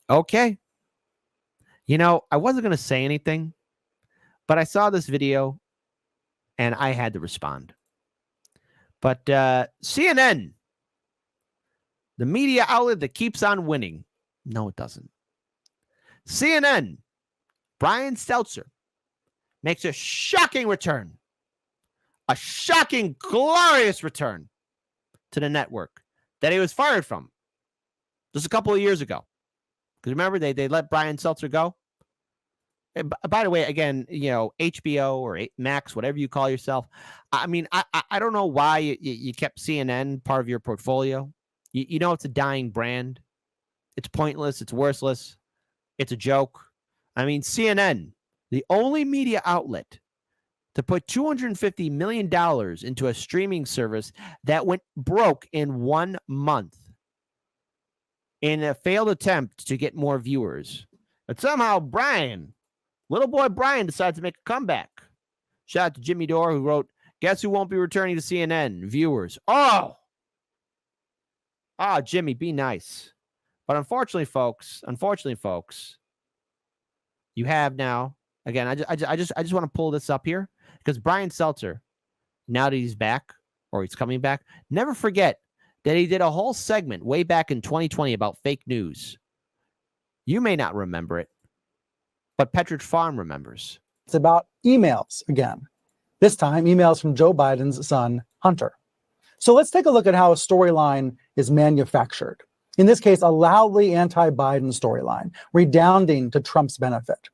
Okay. You know, I wasn't going to say anything, but I saw this video and I had to respond. But CNN, the media outlet that keeps on winning. No, it doesn't. CNN, Brian Stelter makes a shocking return, a shocking, glorious return to the network that he was fired from just a couple of years ago. Because remember, they let Brian Stelter go. And by the way, again, you know, HBO or Max, whatever you call yourself. I mean, I don't know why you kept CNN part of your portfolio. You know, it's a dying brand. It's pointless. It's worthless. It's a joke. I mean, CNN, the only media outlet to put $250 million into a streaming service that went broke in 1 month in a failed attempt to get more viewers. But somehow little boy Brian, decides to make a comeback. Shout out to Jimmy Dore, who wrote, "Guess who won't be returning to CNN? Viewers." Oh, Jimmy, be nice. But unfortunately, folks, you have now, again, I just want to pull this up here because Brian Stelter, now that he's back or he's coming back, never forget that he did a whole segment way back in 2020 about fake news. You may not remember it, but Petridge Farm remembers. It's about emails again. This time, emails from Joe Biden's son, Hunter. So let's take a look at how a storyline is manufactured. In this case, a loudly anti-Biden storyline, redounding to Trump's benefit.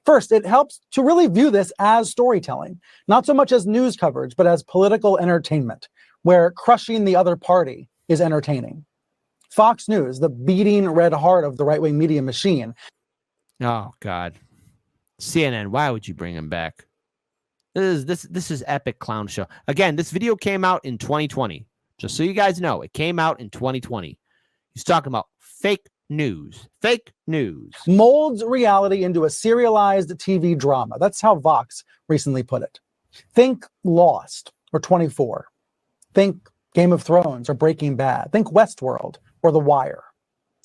First, it helps to really view this as storytelling, not so much as news coverage, but as political entertainment, where crushing the other party is entertaining. Fox News, the beating red heart of the right-wing media machine. Oh, God. CNN, why would you bring him back? This is epic clown show. Again, this video came out in 2020. Just so you guys know, it came out in 2020. He's talking about fake news. Fake news. Molds reality into a serialized TV drama. That's how Vox recently put it. Think Lost or 24. Think Game of Thrones or Breaking Bad. Think Westworld or The Wire.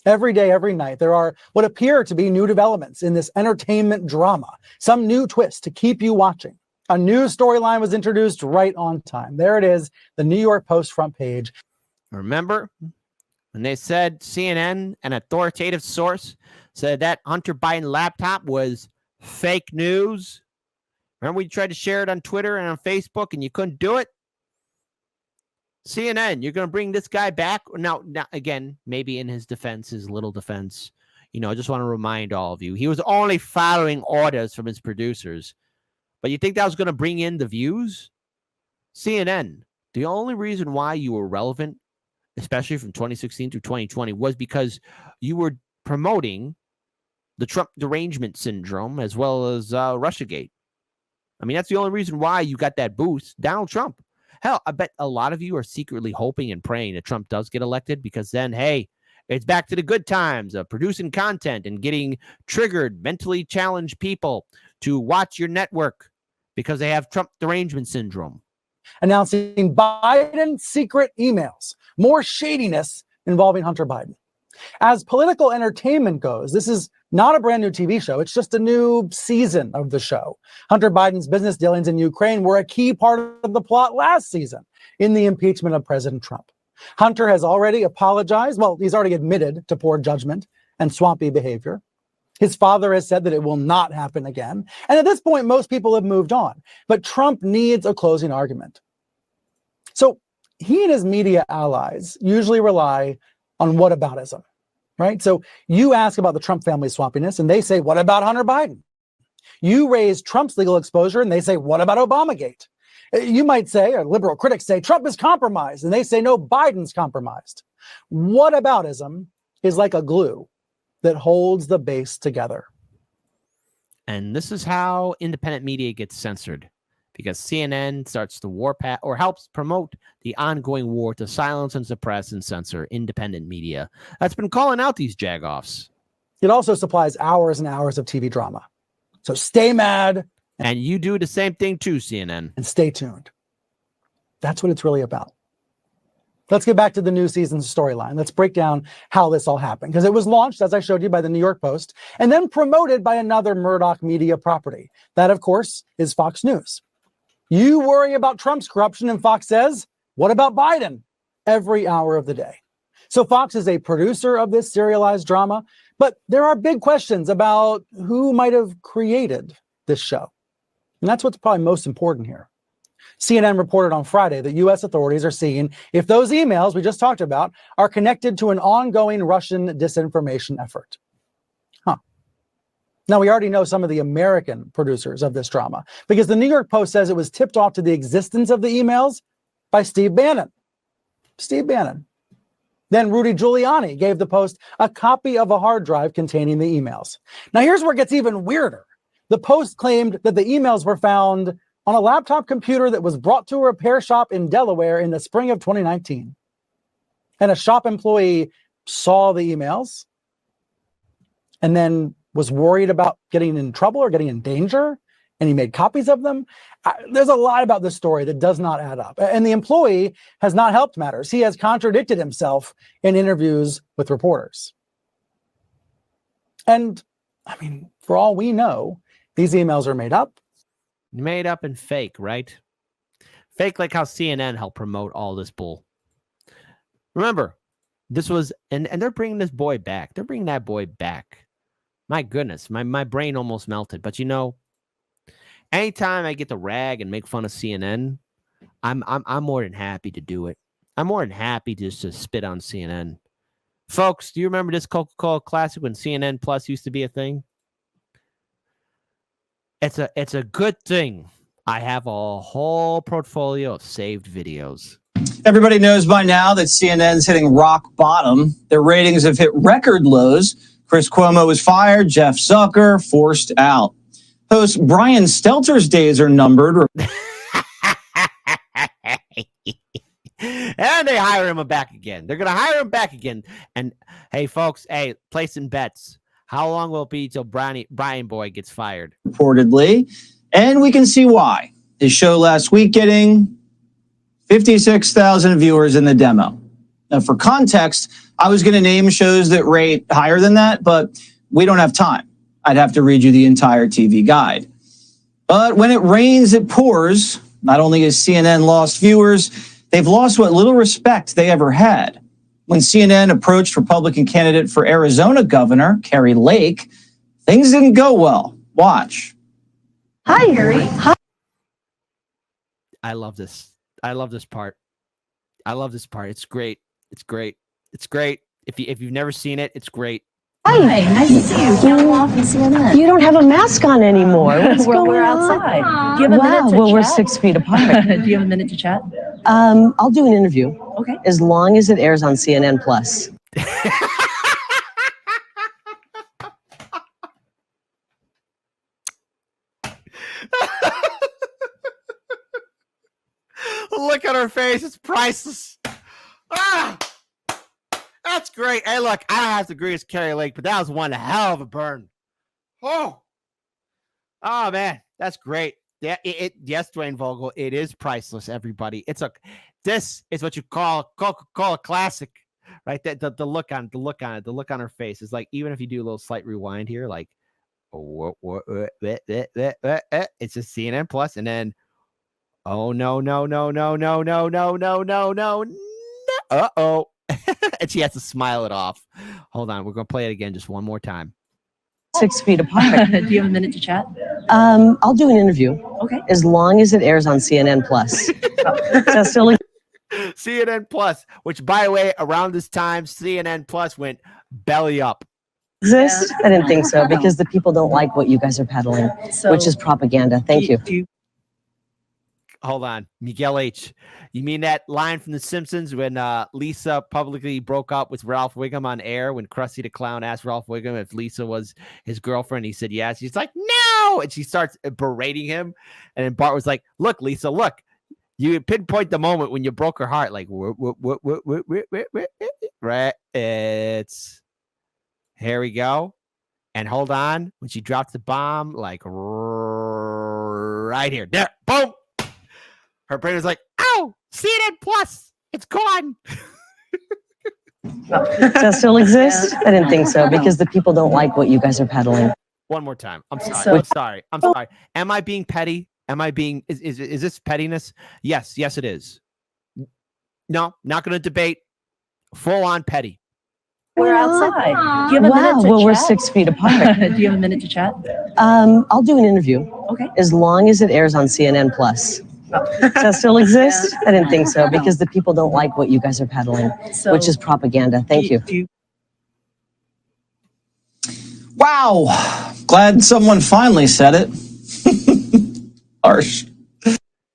Every day, every night, there are what appear to be new developments in this entertainment drama. Some new twist to keep you watching. A new storyline was introduced right on time. There it is, the New York Post front page. Remember when they said CNN, an authoritative source, said that Hunter Biden laptop was fake news? Remember we tried to share it on Twitter and on Facebook and you couldn't do it? CNN, you're going to bring this guy back? Now, again, maybe in his defense, his little defense, you know, I just want to remind all of you, he was only following orders from his producers. But you think that was going to bring in the views? CNN, the only reason why you were relevant, especially from 2016 to 2020, was because you were promoting the Trump derangement syndrome as well as Russiagate. I mean, that's the only reason why you got that boost. Donald Trump. Hell, I bet a lot of you are secretly hoping and praying that Trump does get elected because then, hey, it's back to the good times of producing content and getting triggered, mentally challenged people to watch your network because they have Trump derangement syndrome. Announcing Biden secret emails, more shadiness involving Hunter Biden. As political entertainment goes, this is not a brand new TV show. It's just a new season of the show. Hunter Biden's business dealings in Ukraine were a key part of the plot last season in the impeachment of President Trump. Hunter has already apologized. Well, he's already admitted to poor judgment and swampy behavior. His father has said that it will not happen again. And at this point, most people have moved on. But Trump needs a closing argument. So he and his media allies usually rely on whataboutism, right? So you ask about the Trump family swampiness, and they say, what about Hunter Biden? You raise Trump's legal exposure, and they say, what about Obamagate? You might say, or liberal critics say, Trump is compromised, and they say, no, Biden's compromised. Whataboutism is like a glue that holds the base together. And this is how independent media gets censored, because CNN starts the warpath or helps promote the ongoing war to silence and suppress and censor independent media that's been calling out these jagoffs. It also supplies hours and hours of TV drama. So stay mad. And you do the same thing too, CNN. And stay tuned. That's what it's really about. Let's get back to the new season's storyline. Let's break down how this all happened, because it was launched, as I showed you, by the New York Post and then promoted by another Murdoch media property. That, of course, is Fox News. You worry about Trump's corruption, and Fox says, what about Biden? Every hour of the day. So Fox is a producer of this serialized drama, but there are big questions about who might have created this show. And that's what's probably most important here. CNN reported on Friday that U.S. authorities are seeing if those emails we just talked about are connected to an ongoing Russian disinformation effort. Now, we already know some of the American producers of this drama, because the New York Post says it was tipped off to the existence of the emails by Steve Bannon. Steve Bannon. Then Rudy Giuliani gave the Post a copy of a hard drive containing the emails. Now, here's where it gets even weirder. The Post claimed that the emails were found on a laptop computer that was brought to a repair shop in Delaware in the spring of 2019. And a shop employee saw the emails and then was worried about getting in trouble or getting in danger, and he made copies of them. There's a lot about this story that does not add up. And the employee has not helped matters. He has contradicted himself in interviews with reporters. And, I mean, for all we know, these emails are made up. Made up and fake, right? Fake like how CNN helped promote all this bull. Remember, this was, and they're bringing this boy back. They're bringing that boy back. My goodness, my brain almost melted. But you know, anytime I get to rag and make fun of CNN, I'm more than happy to do it. I'm more than happy just to spit on CNN. Folks, do you remember this Coca-Cola Classic when CNN Plus used to be a thing? It's a good thing I have a whole portfolio of saved videos. Everybody knows by now that CNN's hitting rock bottom. Their ratings have hit record lows. Chris Cuomo was fired. Jeff Zucker forced out. Host Brian Stelter's days are numbered. And they hire him back again. They're going to hire him back again. And hey, folks, hey, placing bets. How long will it be till Brian Boy gets fired? Reportedly. And we can see why. His show last week getting 56,000 viewers in the demo. Now, for context, I was going to name shows that rate higher than that, but we don't have time. I'd have to read you the entire TV guide. But when it rains, it pours. Not only has CNN lost viewers, they've lost what little respect they ever had. When CNN approached Republican candidate for Arizona governor, Kari Lake, things didn't go well. Watch. Hi, Kari. Hi. I love this. I love this part. I love this part. It's great. It's great. It's great. If you've never seen it, it's great. Hi, nice to see you. CNN. You don't have a mask on anymore. What's going we're on? outside. Do you have a minute to well, chat? we're 6 feet apart. Do you have a minute to chat? I'll do an interview. Okay. As long as it airs on CNN Plus. Look at her face. It's priceless. Ah, that's great. Hey, look, I don't have to agree with Kari Lake, but that was one hell of a burn. Oh man, that's great. Yeah, yes, Dwayne Vogel, it is priceless. Everybody, this is what you call Coca-Cola Classic, right? The look on her face is like, even if you do a little slight rewind here, like, it's just CNN Plus, and then, oh no, uh-oh. And she has to smile it off. Hold on, we're gonna play it again just one more time. 6 feet apart. Do you have a minute to chat? I'll do an interview. Okay. As long as it airs on CNN Plus. That's still CNN Plus, which, by the way, around this time, CNN Plus went belly up. exist? I didn't think so, because the people don't like what you guys are peddling, which is propaganda. Thank you. Hold on, Miguel H. You mean that line from The Simpsons when Lisa publicly broke up with Ralph Wiggum on air when Krusty the Clown asked Ralph Wiggum if Lisa was his girlfriend? He said yes. He's like, no! And she starts berating him. And then Bart was like, look, Lisa, look. You pinpoint the moment when you broke her heart. Like, right? It's... Here we go. And hold on. When she drops the bomb, like right here. There. Boom. Her brain was like, ow, CNN Plus. It's gone. Does that still exist? I didn't think so because the people don't like what you guys are peddling. One more time. I'm sorry. So- I'm sorry. I'm sorry. Am I being petty? Am I being is this pettiness? Yes, it is. No, not going to debate. Full on petty. We're outside. Do you have a minute to Well, we're chat? 6 feet apart. Do you have a minute to chat? I'll do an interview Okay. as long as it airs on CNN Plus. Does that still exist? I didn't think so because the people don't like what you guys are peddling, So- which is propaganda. Thank you. Wow. Glad someone finally said it. Harsh.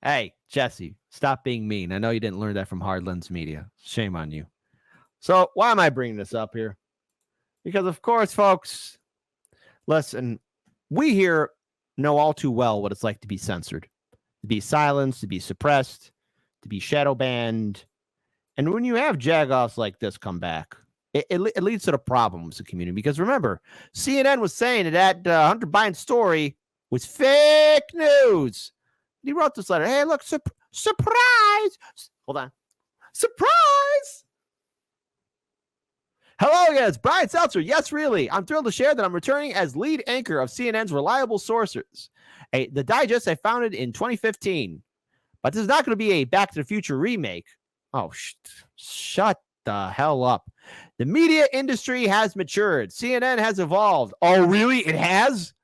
Hey, Jesse, stop being mean. I know you didn't learn that from Hardlands Media. Shame on you. So why am I bringing this up here? Because, of course, folks, listen, we here know all too well what it's like to be censored, to be silenced, to be suppressed, to be shadow banned. And when you have jagoffs like this come back, it leads to the problems in the community. Because remember, CNN was saying that Hunter Biden story was fake news. He wrote this letter. Hey, look, surprise. Hold on. Surprise. Hello, yes, Brian Stelter. Yes, really. I'm thrilled to share that I'm returning as lead anchor of CNN's reliable sources. The digest I founded in 2015. But this is not going to be a Back to the Future remake. Oh, shut the hell up. The media industry has matured. CNN has evolved. Oh, really? It has?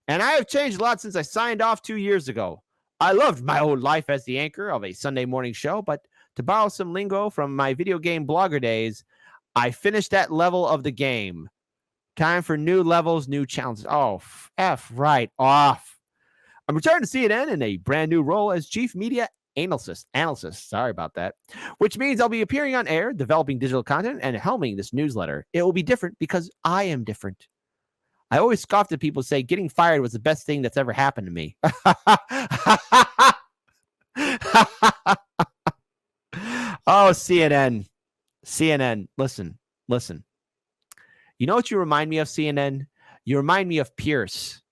And I have changed a lot since I signed off 2 years ago. I loved my old life as the anchor of a Sunday morning show, but to borrow some lingo from my video game blogger days, I finished that level of the game. Time for new levels, new challenges. Oh, F right off. I'm returning to CNN in a brand new role as chief media analyst. Sorry about that. Which means I'll be appearing on air, developing digital content, and helming this newsletter. It will be different because I am different. I always scoffed at people who say getting fired was the best thing that's ever happened to me. Oh, CNN. Listen. You know what you remind me of, CNN? You remind me of Pierce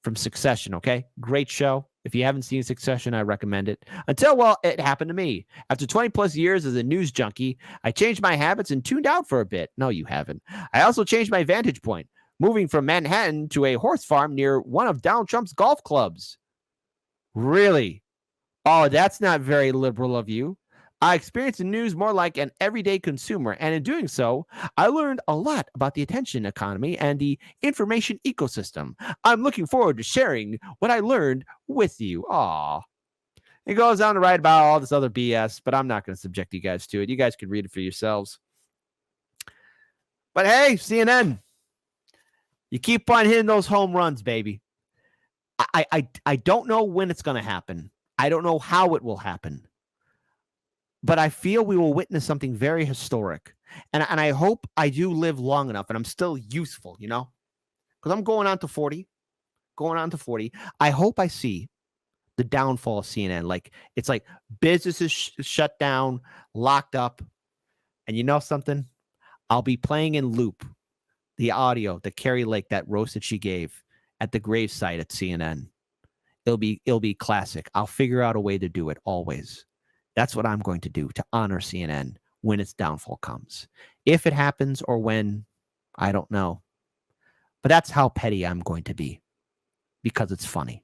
from Succession, okay? Great show. If you haven't seen Succession, I recommend it. Until it happened to me. After 20 plus years as a news junkie, I changed my habits and tuned out for a bit. No, you haven't. I also changed my vantage point, moving from Manhattan to a horse farm near one of Donald Trump's golf clubs. Really? Oh, that's not very liberal of you. I experienced the news more like an everyday consumer, and in doing so, I learned a lot about the attention economy and the information ecosystem. I'm looking forward to sharing what I learned with you. Aw. It goes on to write about all this other BS, but I'm not going to subject you guys to it. You guys can read it for yourselves. But hey, CNN, you keep on hitting those home runs, baby. I don't know when it's going to happen. I don't know how it will happen. But I feel we will witness something very historic. And I hope I do live long enough and I'm still useful, you know? Because I'm going on to 40. I hope I see the downfall of CNN. Like, it's like businesses shut down, locked up. And you know something? I'll be playing in loop the audio that Kari Lake, that roast that she gave at the gravesite at CNN. It'll be classic. I'll figure out a way to do it always. That's what I'm going to do to honor CNN when its downfall comes. If it happens or when, I don't know. But that's how petty I'm going to be because it's funny.